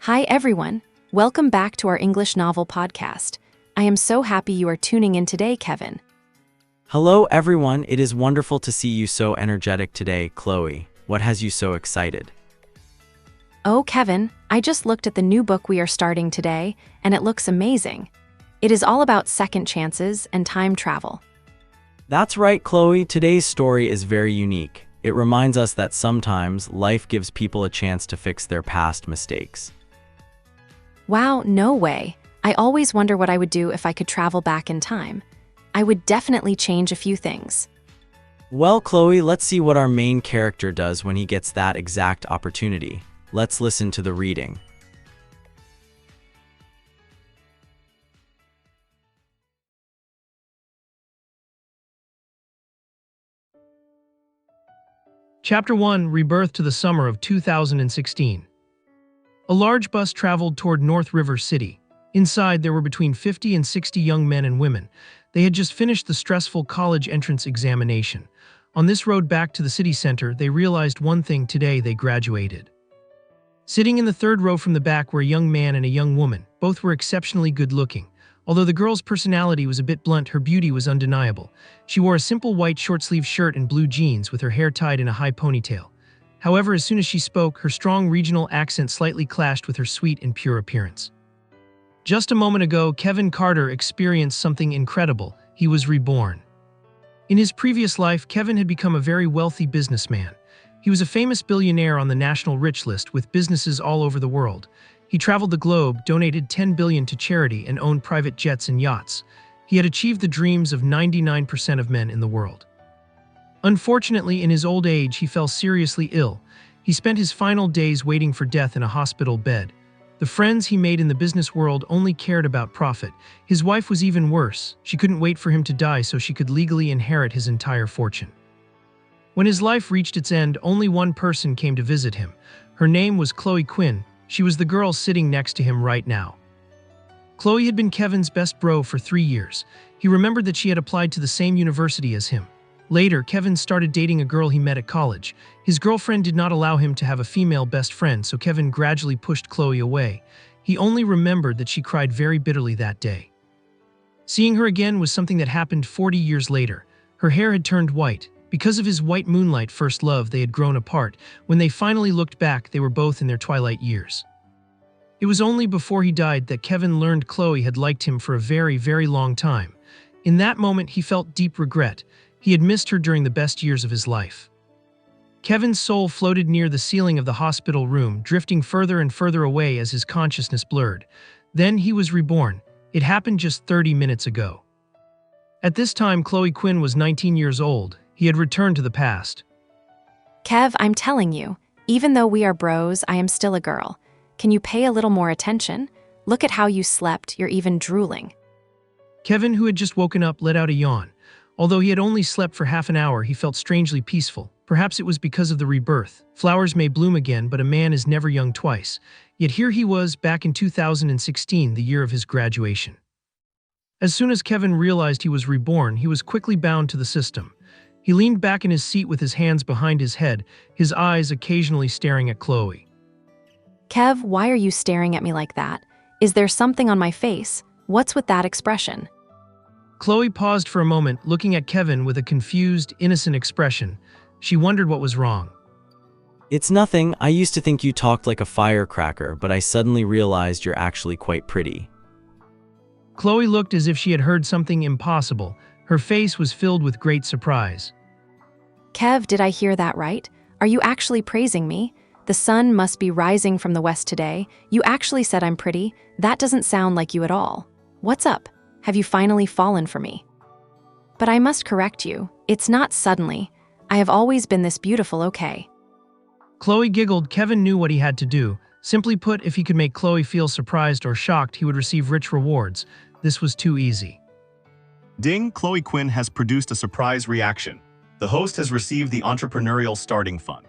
Hi, everyone. Welcome back to our English novel podcast. I am so happy you are tuning in today, Kevin. Hello, everyone. It is wonderful to see you so energetic today, Chloe. What has you so excited? Oh, Kevin, I just looked at the new book we are starting today, and it looks amazing. It is all about second chances and time travel. That's right, Chloe. Today's story is very unique. It reminds us that sometimes life gives people a chance to fix their past mistakes. Wow, no way. I always wonder what I would do if I could travel back in time. I would definitely change a few things. Well, Chloe, let's see what our main character does when he gets that exact opportunity. Let's listen to the reading. Chapter 1, Rebirth to the Summer of 2016. A large bus traveled toward North River City. Inside, there were between 50 and 60 young men and women. They had just finished the stressful college entrance examination. On this road back to the city center, they realized one thing: today they graduated. Sitting in the third row from the back were a young man and a young woman. Both were exceptionally good-looking. Although the girl's personality was a bit blunt, her beauty was undeniable. She wore a simple white short-sleeved shirt and blue jeans with her hair tied in a high ponytail. However, as soon as she spoke, her strong regional accent slightly clashed with her sweet and pure appearance. Just a moment ago, Kevin Carter experienced something incredible. He was reborn. In his previous life, Kevin had become a very wealthy businessman. He was a famous billionaire on the national rich list with businesses all over the world. He traveled the globe, donated $10 billion to charity, and owned private jets and yachts. He had achieved the dreams of 99% of men in the world. Unfortunately, in his old age, he fell seriously ill. He spent his final days waiting for death in a hospital bed. The friends he made in the business world only cared about profit. His wife was even worse. She couldn't wait for him to die so she could legally inherit his entire fortune. When his life reached its end, only one person came to visit him. Her name was Chloe Quinn. She was the girl sitting next to him right now. Chloe had been Kevin's best bro for 3 years. He remembered that she had applied to the same university as him. Later, Kevin started dating a girl he met at college. His girlfriend did not allow him to have a female best friend, so Kevin gradually pushed Chloe away. He only remembered that she cried very bitterly that day. Seeing her again was something that happened 40 years later. Her hair had turned white. Because of his white moonlight first love, they had grown apart. When they finally looked back, they were both in their twilight years. It was only before he died that Kevin learned Chloe had liked him for a very, very long time. In that moment, he felt deep regret. He had missed her during the best years of his life. Kevin's soul floated near the ceiling of the hospital room, drifting further and further away as his consciousness blurred. Then he was reborn. It happened just 30 minutes ago. At this time, Chloe Quinn was 19 years old. He had returned to the past. Kev, I'm telling you, even though we are bros, I am still a girl. Can you pay a little more attention? Look at how you slept, you're even drooling. Kevin, who had just woken up, let out a yawn. Although he had only slept for half an hour, he felt strangely peaceful. Perhaps it was because of the rebirth. Flowers may bloom again, but a man is never young twice. Yet here he was, back in 2016, the year of his graduation. As soon as Kevin realized he was reborn, he was quickly bound to the system. He leaned back in his seat with his hands behind his head, his eyes occasionally staring at Chloe. Kev, why are you staring at me like that? Is there something on my face? What's with that expression? Chloe paused for a moment, looking at Kevin with a confused, innocent expression. She wondered what was wrong. It's nothing. I used to think you talked like a firecracker, but I suddenly realized you're actually quite pretty. Chloe looked as if she had heard something impossible. Her face was filled with great surprise. Kev, did I hear that right? Are you actually praising me? The sun must be rising from the west today. You actually said I'm pretty. That doesn't sound like you at all. What's up? Have you finally fallen for me? But I must correct you. It's not suddenly. I have always been this beautiful, okay? Chloe giggled. Kevin knew what he had to do. Simply put, if he could make Chloe feel surprised or shocked, he would receive rich rewards. This was too easy. Ding, Chloe Quinn has produced a surprise reaction. The host has received the entrepreneurial starting fund.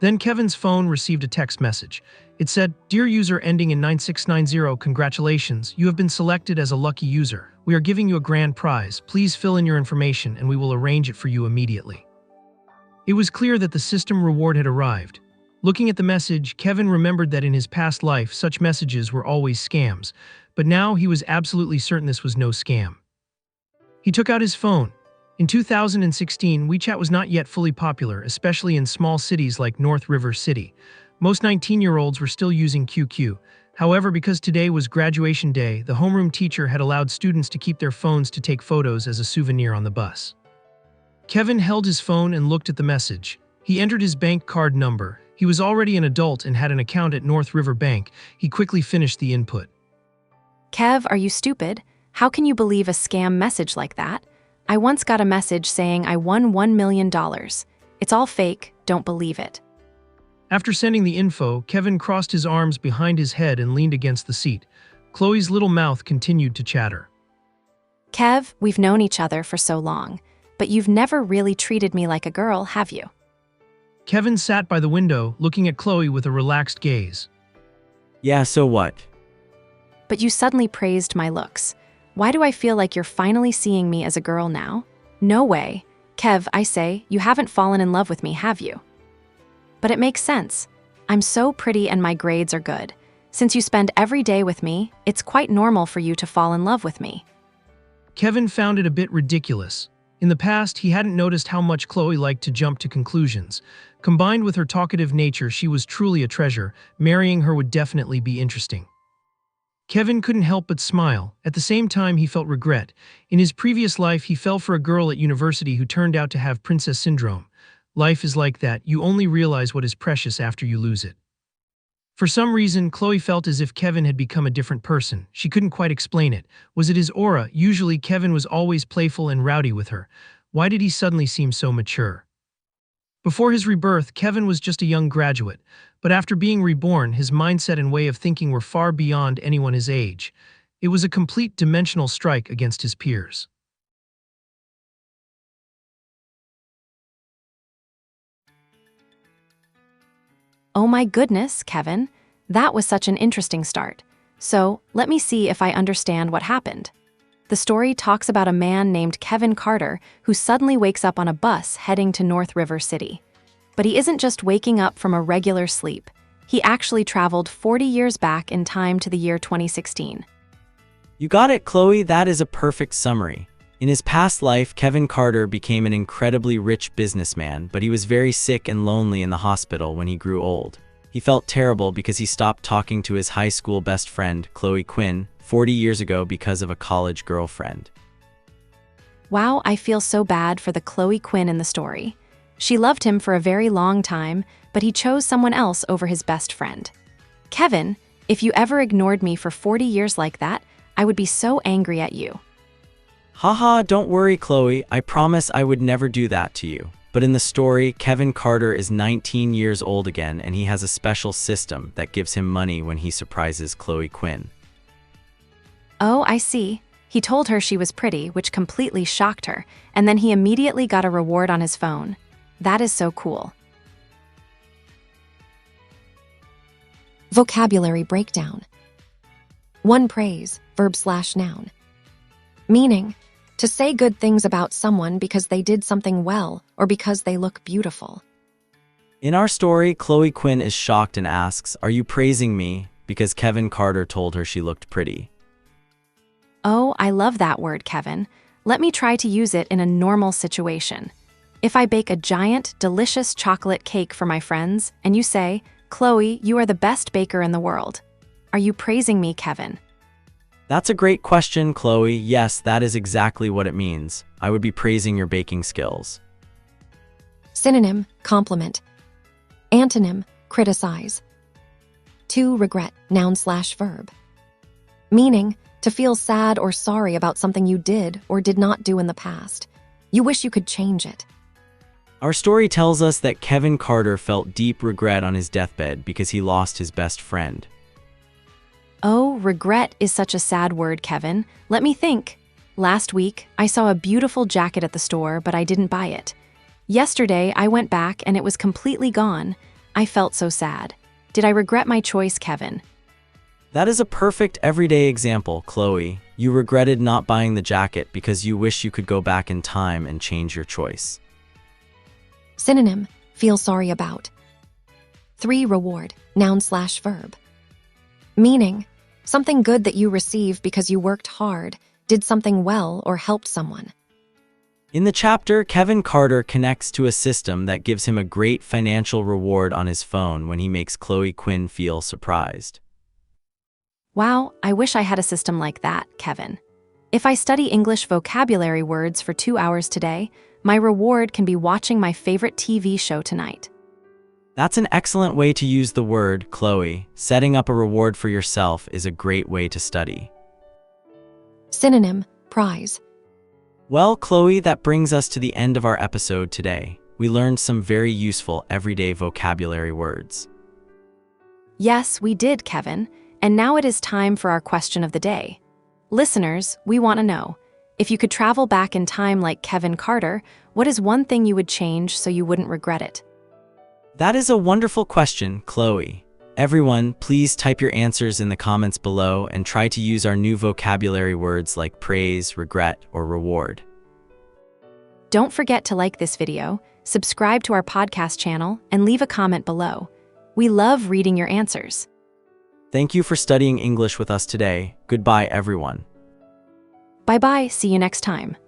Then Kevin's phone received a text message. It said, "Dear user ending in 9690, congratulations, you have been selected as a lucky user. We are giving you a grand prize. Please fill in your information and we will arrange it for you immediately." It was clear that the system reward had arrived. Looking at the message, Kevin remembered that in his past life, such messages were always scams, but now he was absolutely certain this was no scam. He took out his phone. In 2016, WeChat was not yet fully popular, especially in small cities like North River City. Most 19-year-olds were still using QQ. However, because today was graduation day, the homeroom teacher had allowed students to keep their phones to take photos as a souvenir on the bus. Kevin held his phone and looked at the message. He entered his bank card number. He was already an adult and had an account at North River Bank. He quickly finished the input. Kev, are you stupid? How can you believe a scam message like that? I once got a message saying I won $1 million. It's all fake, don't believe it. After sending the info, Kevin crossed his arms behind his head and leaned against the seat. Chloe's little mouth continued to chatter. Kev, we've known each other for so long, but you've never really treated me like a girl, have you? Kevin sat by the window, looking at Chloe with a relaxed gaze. Yeah, so what? But you suddenly praised my looks. Why do I feel like you're finally seeing me as a girl now? No way. Kev, I say, you haven't fallen in love with me, have you? But it makes sense. I'm so pretty and my grades are good. Since you spend every day with me, it's quite normal for you to fall in love with me. Kevin found it a bit ridiculous. In the past, he hadn't noticed how much Chloe liked to jump to conclusions. Combined with her talkative nature, she was truly a treasure. Marrying her would definitely be interesting. Kevin couldn't help but smile. At the same time, he felt regret. In his previous life, he fell for a girl at university who turned out to have princess syndrome. Life is like that. You only realize what is precious after you lose it. For some reason, Chloe felt as if Kevin had become a different person. She couldn't quite explain it. Was it his aura? Usually, Kevin was always playful and rowdy with her. Why did he suddenly seem so mature? Before his rebirth, Kevin was just a young graduate. But after being reborn, his mindset and way of thinking were far beyond anyone his age. It was a complete dimensional strike against his peers. Oh my goodness, Kevin. That was such an interesting start. So, let me see if I understand what happened. The story talks about a man named Kevin Carter who suddenly wakes up on a bus heading to North River City. But he isn't just waking up from a regular sleep. He actually traveled 40 years back in time to the year 2016. You got it, Chloe. That is a perfect summary. In his past life, Kevin Carter became an incredibly rich businessman, but he was very sick and lonely in the hospital when he grew old. He felt terrible because he stopped talking to his high school best friend, Chloe Quinn, 40 years ago because of a college girlfriend. Wow, I feel so bad for the Chloe Quinn in the story. She loved him for a very long time, but he chose someone else over his best friend. Kevin, if you ever ignored me for 40 years like that, I would be so angry at you. Haha, don't worry, Chloe. I promise I would never do that to you. But in the story, Kevin Carter is 19 years old again, and he has a special system that gives him money when he surprises Chloe Quinn. Oh, I see. He told her she was pretty, which completely shocked her, and then he immediately got a reward on his phone. That is so cool. Vocabulary breakdown. 1. Praise, verb/noun. Meaning, to say good things about someone because they did something well or because they look beautiful. In our story, Chloe Quinn is shocked and asks, "Are you praising me?" because Kevin Carter told her she looked pretty. Oh, I love that word, Kevin. Let me try to use it in a normal situation. If I bake a giant, delicious chocolate cake for my friends, and you say, "Chloe, you are the best baker in the world," are you praising me, Kevin? That's a great question, Chloe. Yes, that is exactly what it means. I would be praising your baking skills. Synonym, compliment. Antonym, criticize. 2. Regret, noun/verb. Meaning, to feel sad or sorry about something you did or did not do in the past. You wish you could change it. Our story tells us that Kevin Carter felt deep regret on his deathbed because he lost his best friend. Oh, regret is such a sad word, Kevin. Let me think. Last week, I saw a beautiful jacket at the store, but I didn't buy it. Yesterday, I went back and it was completely gone. I felt so sad. Did I regret my choice, Kevin? That is a perfect everyday example, Chloe. You regretted not buying the jacket because you wish you could go back in time and change your choice. Synonym, feel sorry about. 3. Reward, noun/verb. Meaning, something good that you receive because you worked hard, did something well, or helped someone. In the chapter, Kevin Carter connects to a system that gives him a great financial reward on his phone when he makes Chloe Quinn feel surprised. Wow, I wish I had a system like that, Kevin. If I study English vocabulary words for 2 hours today, my reward can be watching my favorite TV show tonight. That's an excellent way to use the word, Chloe. Setting up a reward for yourself is a great way to study. Synonym, prize. Well, Chloe, that brings us to the end of our episode today. We learned some very useful everyday vocabulary words. Yes, we did, Kevin. And now it is time for our question of the day. Listeners, we want to know, if you could travel back in time like Kevin Carter, what is one thing you would change so you wouldn't regret it? That is a wonderful question, Chloe. Everyone, please type your answers in the comments below and try to use our new vocabulary words like praise, regret, or reward. Don't forget to like this video, subscribe to our podcast channel, and leave a comment below. We love reading your answers. Thank you for studying English with us today. Goodbye, everyone. Bye-bye, see you next time.